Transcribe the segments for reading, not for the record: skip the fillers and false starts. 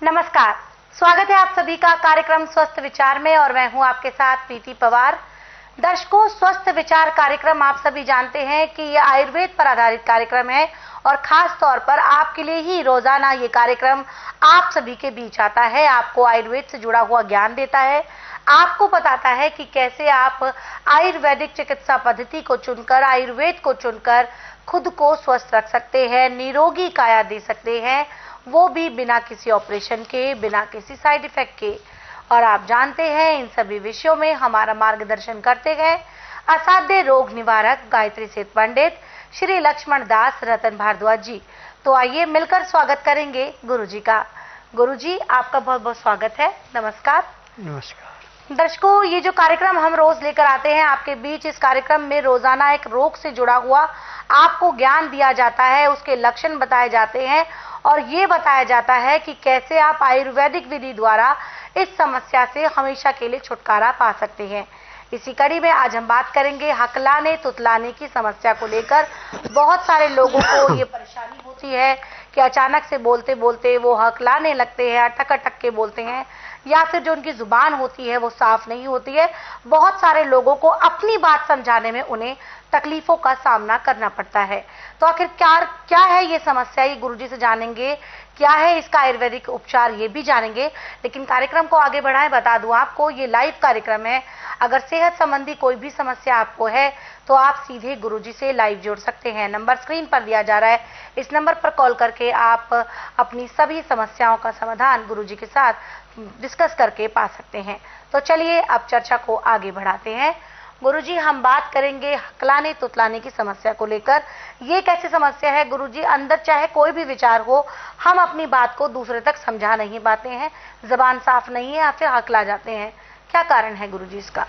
नमस्कार, स्वागत है आप सभी का कार्यक्रम स्वस्थ विचार में और मैं हूं आपके साथ पीटी पवार। दर्शकों, स्वस्थ विचार कार्यक्रम आप सभी जानते हैं कि यह आयुर्वेद पर आधारित कार्यक्रम है और खास तौर पर आपके लिए ही रोजाना ये कार्यक्रम आप सभी के बीच आता है, आपको आयुर्वेद से जुड़ा हुआ ज्ञान देता है, आपको बताता है कि कैसे आप आयुर्वेदिक चिकित्सा पद्धति को चुनकर, आयुर्वेद को चुनकर खुद को स्वस्थ रख सकते हैं, निरोगी काया दे सकते हैं, वो भी बिना किसी ऑपरेशन के, बिना किसी साइड इफेक्ट के। और आप जानते हैं इन सभी विषयों में हमारा मार्गदर्शन करते हैं असाध्य रोग निवारक गायत्री सेठ पंडित श्री लक्ष्मण दास रतन भारद्वाज जी। तो आइए मिलकर स्वागत करेंगे गुरुजी का। गुरुजी, आपका बहुत बहुत स्वागत है। नमस्कार। नमस्कार दर्शकों, ये जो कार्यक्रम हम रोज लेकर आते हैं आपके बीच, इस कार्यक्रम में रोजाना एक रोग से जुड़ा हुआ आपको ज्ञान दिया जाता है, उसके लक्षण बताए जाते हैं और ये बताया जाता है कि कैसे आप आयुर्वेदिक विधि द्वारा इस समस्या से हमेशा के लिए छुटकारा पा सकते हैं। इसी कड़ी में आज हम बात करेंगे हकलाने तुतलाने की समस्या को लेकर। बहुत सारे लोगों को ये परेशानी होती है कि अचानक से बोलते बोलते वो हकलाने लगते हैं, अटक अटक के बोलते हैं, या फिर जो उनकी जुबान होती है वो साफ नहीं होती है। बहुत सारे लोगों को अपनी बात समझाने में उन्हें तकलीफों का सामना करना पड़ता है। तो आखिर क्या है ये समस्या, ये गुरुजी से जानेंगे। क्या है इसका आयुर्वेदिक उपचार, ये भी जानेंगे। लेकिन कार्यक्रम को आगे बढ़ाएं, बता दूं आपको ये लाइव कार्यक्रम है। अगर सेहत संबंधी कोई भी समस्या आपको है तो आप सीधे गुरुजी से लाइव जुड़ सकते हैं। नंबर स्क्रीन पर दिया जा रहा है, इस नंबर पर कॉल करके आप अपनी सभी समस्याओं का समाधान गुरुजी के साथ डिस्कस करके पा सकते हैं। तो चलिए अब चर्चा को आगे बढ़ाते हैं। गुरुजी, हम बात करेंगे हकलाने तुतलाने की समस्या को लेकर। ये कैसी समस्या है गुरुजी? अंदर चाहे कोई भी विचार हो, हम अपनी बात को दूसरे तक समझा नहीं पाते हैं, जबान साफ नहीं है या फिर हकला जाते हैं। क्या कारण है गुरुजी इसका?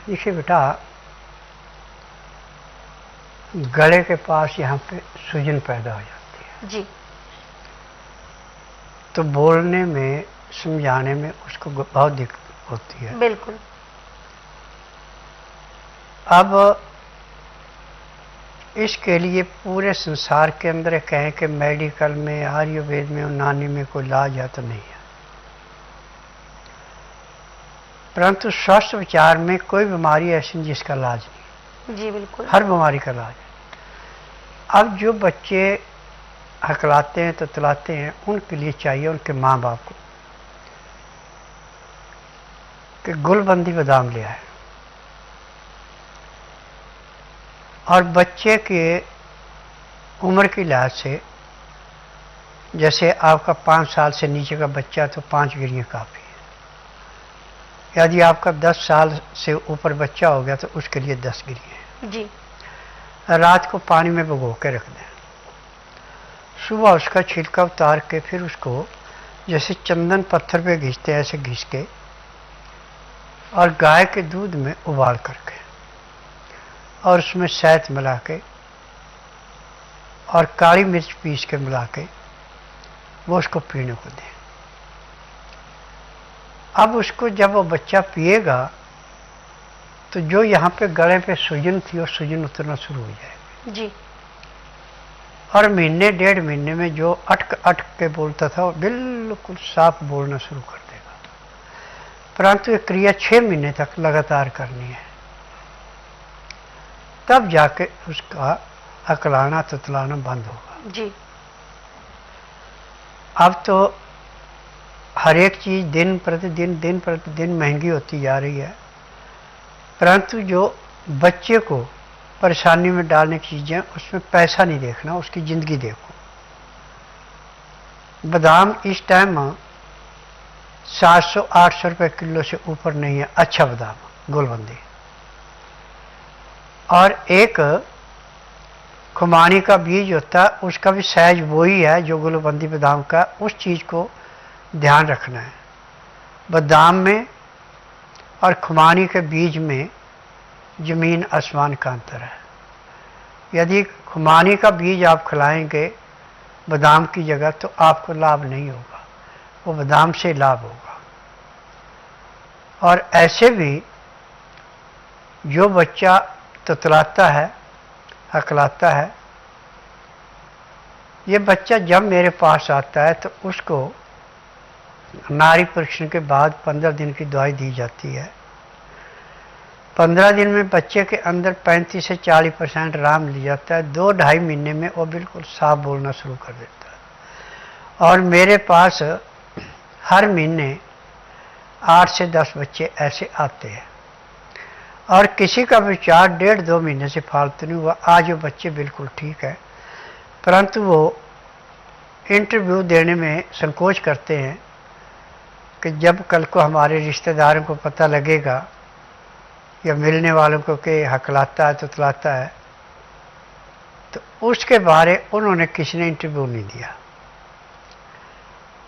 देखिए बेटा, गले के पास यहाँ पे सूजन पैदा हो जाती है जी। तो बोलने में, समझाने में उसको बहुत दिक्कत होती है। बिल्कुल। अब इसके लिए पूरे संसार के अंदर कहें कि मेडिकल में, आयुर्वेद में, यूनानी में कोई इलाज है तो नहीं है, परंतु स्वस्थ विचार में कोई बीमारी ऐसी नहीं जिसका इलाज नहीं। जी बिल्कुल। हर बीमारी का इलाज है। अब जो बच्चे हकलाते हैं तुतलाते हैं उनके लिए चाहिए, उनके माँ बाप को, कि गुलबंदी बादाम ले आए और बच्चे के उम्र के लिहाज से, जैसे आपका 5 साल से नीचे का बच्चा तो 5 गिरियाँ काफ़ी है। यदि आपका 10 साल से ऊपर बच्चा हो गया तो उसके लिए 10 गिरियाँ जी। रात को पानी में भिगो के रख दें, सुबह उसका छिलका उतार के फिर उसको जैसे चंदन पत्थर पे घिसते हैं ऐसे घिस के और गाय के दूध में उबाल करके और उसमें शहद मिला के और काली मिर्च पीस के मिला के वो उसको पीने को दें। अब उसको जब वो बच्चा पिएगा तो जो यहाँ पे गले पे सूजन थी वो सूजन उतरना शुरू हो जाएगी जी। और महीने 1.5 महीने में जो अटक अटक के बोलता था वो बिल्कुल साफ बोलना शुरू कर देगा। परंतु ये क्रिया 6 महीने तक लगातार करनी है, तब जाके उसका हकलाना तुतलाना बंद होगा। जी। अब तो हर एक चीज दिन प्रतिदिन महंगी होती जा रही है, परंतु जो बच्चे को परेशानी में डालने की चीजें, उसमें पैसा नहीं देखना, उसकी जिंदगी देखो। बादाम इस टाइम 700-800 रुपये किलो से ऊपर नहीं है, अच्छा बादाम गुलबंदी। और एक खुमानी का बीज होता है, उसका भी साइज वही है जो गुलबंदी बादाम का। उस चीज को ध्यान रखना है। बादाम में और खुमानी के बीज में जमीन आसमान का अंतर है। यदि खुमानी का बीज आप खिलाएंगे बादाम की जगह तो आपको लाभ नहीं होगा, वो बादाम से लाभ होगा। और ऐसे भी जो बच्चा तुतलाता है, हकलाता है, ये बच्चा जब मेरे पास आता है तो उसको नाड़ी परीक्षण के बाद 15 दिन की दवाई दी जाती है। 15 दिन में बच्चे के अंदर 35 से 40% आराम लिया जाता है। 2-2.5 महीने में वो बिल्कुल साफ बोलना शुरू कर देता है। और मेरे पास हर महीने 8 से 10 बच्चे ऐसे आते हैं और किसी का विचार 1.5-2 महीने से फालतू नहीं हुआ। आज वो बच्चे बिल्कुल ठीक है, परंतु वो इंटरव्यू देने में संकोच करते हैं कि जब कल को हमारे रिश्तेदारों को पता लगेगा या मिलने वालों को कि हकलाता है तुतलाता है, तो उसके बारे उन्होंने किसी ने इंटरव्यू नहीं दिया।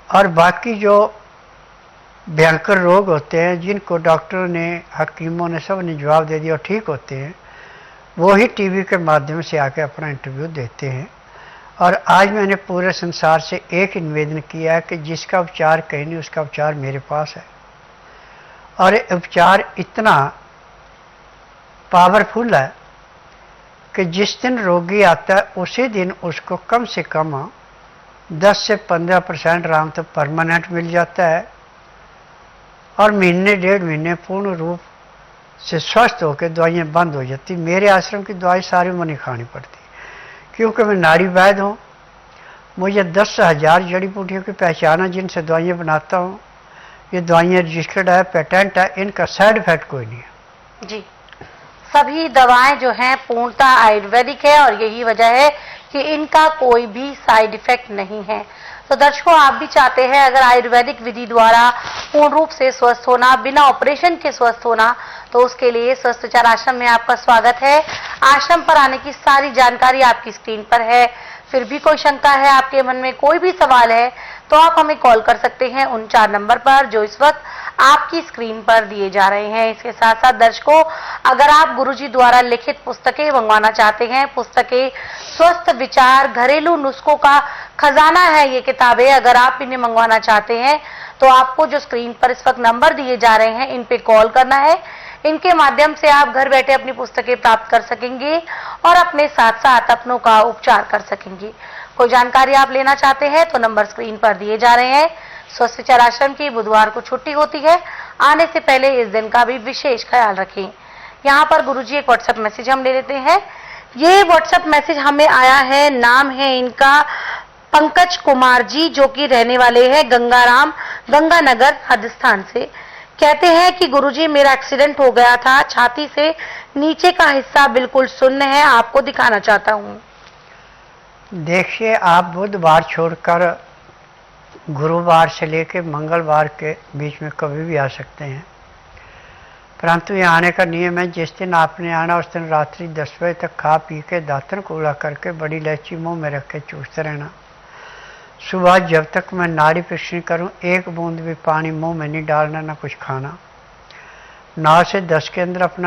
और बाकी जो भयंकर रोग होते हैं जिनको डॉक्टरों ने, हकीमों ने, सब ने जवाब दे दिया और ठीक होते हैं, वो ही टीवी के माध्यम से आके अपना इंटरव्यू देते हैं। और आज मैंने पूरे संसार से एक निवेदन किया है कि जिसका उपचार कहीं नहीं उसका उपचार मेरे पास है। और ये उपचार इतना पावरफुल है कि जिस दिन रोगी आता है उसी दिन उसको कम से कम 10 से 15% आराम तो परमानेंट मिल जाता है और महीने 1.5 महीने पूर्ण रूप से स्वस्थ होकर दवाइयाँ बंद हो जाती। मेरे आश्रम की दवाई सारी उम्र नहीं खानी पड़ती क्योंकि मैं नाड़ी वैद्य हूँ। मुझे 10,000 जड़ी बूटियों की पहचान है जिनसे दवाइयाँ बनाता हूँ। ये दवाइयाँ रजिस्टर्ड है, पेटेंट है, इनका साइड इफेक्ट कोई नहीं है। जी, सभी दवाएं जो हैं पूर्णतः आयुर्वेदिक है और यही वजह है कि इनका कोई भी साइड इफेक्ट नहीं है। तो दर्शकों, आप भी चाहते हैं अगर आयुर्वेदिक विधि द्वारा पूर्ण रूप से स्वस्थ होना, बिना ऑपरेशन के स्वस्थ होना, तो उसके लिए स्वस्थ विचार आश्रम में आपका स्वागत है। आश्रम पर आने की सारी जानकारी आपकी स्क्रीन पर है। फिर भी कोई शंका है, आपके मन में कोई भी सवाल है, तो आप हमें कॉल कर सकते हैं उन 4 नंबर पर जो इस वक्त आपकी स्क्रीन पर दिए जा रहे हैं। इसके साथ साथ दर्शकों, अगर आप गुरुजी द्वारा लिखित पुस्तकें मंगवाना चाहते हैं, पुस्तकें स्वस्थ विचार, घरेलू नुस्खों का खजाना है ये किताबें, अगर आप इन्हें मंगवाना चाहते हैं तो आपको जो स्क्रीन पर इस वक्त नंबर दिए जा रहे हैं इन पे कॉल करना है। इनके माध्यम से आप घर बैठे अपनी पुस्तकें प्राप्त कर सकेंगे और अपने साथ साथ अपनों का उपचार कर सकेंगे। कोई जानकारी आप लेना चाहते हैं तो नंबर स्क्रीन पर दिए जा रहे हैं। स्वस्थ विचार आश्रम की बुधवार को छुट्टी होती है, आने से पहले इस दिन का भी विशेष ख्याल रखें। यहाँ पर गुरुजी एक व्हाट्सएप मैसेज हम ले लेते हैं। ये व्हाट्सएप मैसेज हमें आया है, नाम है इनका पंकज कुमार जी, जो कि रहने वाले हैं गंगानगर राजस्थान से। कहते हैं कि गुरुजी मेरा एक्सीडेंट हो गया था, छाती से नीचे का हिस्सा बिल्कुल सुन्न है, आपको दिखाना चाहता हूँ। देखिए, आप बुधवार छोड़कर गुरुवार से लेकर मंगलवार के बीच में कभी भी आ सकते हैं, परंतु यहाँ आने का नियम है जिस दिन आपने आना उस दिन रात्रि 10 बजे तक खा पी के दातन कूला करके बड़ी इलायची मुंह में रख के चूसते रहना। सुबह जब तक मैं नाड़ी परीक्षण करूं 1 बूंद भी पानी मुंह में नहीं डालना, ना कुछ खाना। 9 से 10 के अंदर अपना